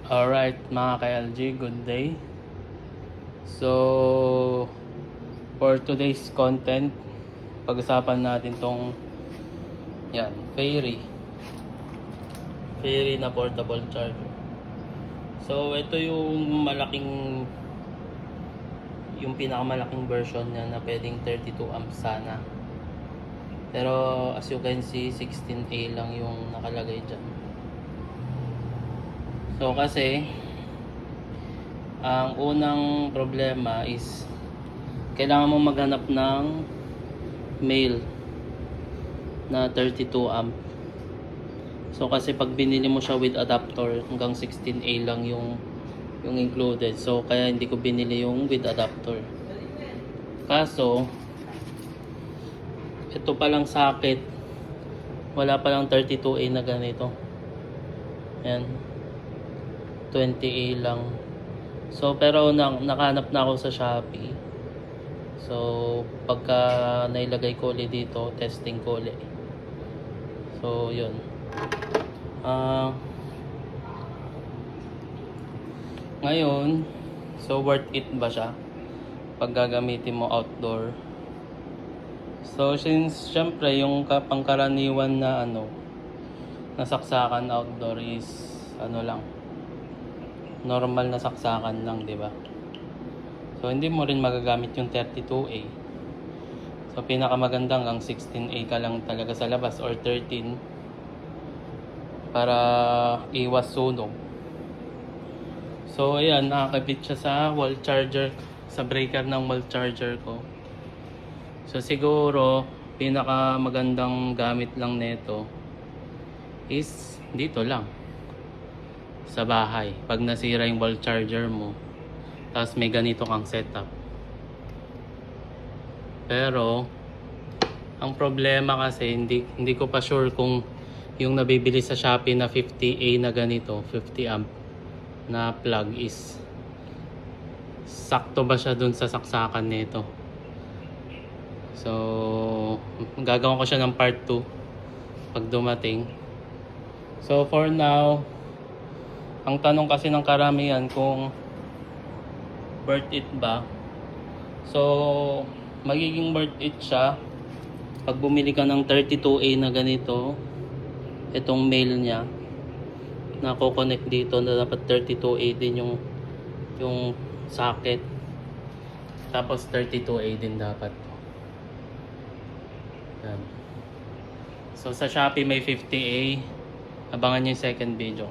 Alright mga ka-LG, good day. So, for today's content, pag-usapan natin tong Fairy na portable charger. So, ito yung pinakamalaking version niya na pwedeng 32 amps sana. Pero as you can see, 16A lang yung nakalagay dyan. So kasi ang unang problema is kailangan mo maghanap ng male na 32 amp. So kasi pag binili mo siya with adapter, hanggang 16A lang yung included. So kaya hindi ko binili yung with adapter. Kaso ito palang socket, wala palang 32A na ganito. Yan, 20A lang. So pero nakahanap na ako sa Shopee. So pagka nailagay ko ulit dito, testing ko ulit. So yun. Ngayon, so worth it ba siya pag gagamitin mo outdoor? So since syempre yung pangkaraniwan na nasaksakan outdoor is lang, normal na saksakan lang, di ba? So hindi mo rin magagamit yung 32A. So pinakamaganda hanggang 16A ka lang talaga sa labas, or 13 para iwas sunog. So ayan, nakakabit siya sa wall charger, sa breaker ng wall charger ko. So siguro pinakamagandang gamit lang nito is dito lang sa bahay. Pag nasira yung wall charger mo, tapos may ganito kang setup. Pero ang problema kasi hindi ko pa sure kung yung nabibili sa Shopee na 50A na ganito, 50 amp na plug is sakto ba siya dun sa saksakan nito. So gagawin ko siya ng part 2 pag dumating. So for now, ang tanong kasi ng karamihan kung worth it ba. So magiging worth it siya pag bumili ka ng 32A na ganito. Itong male niya na ko-connect dito, na dapat 32A din yung socket. Tapos 32A din dapat. Yan. So sa Shopee may 50A. Abangan niyo yung second video.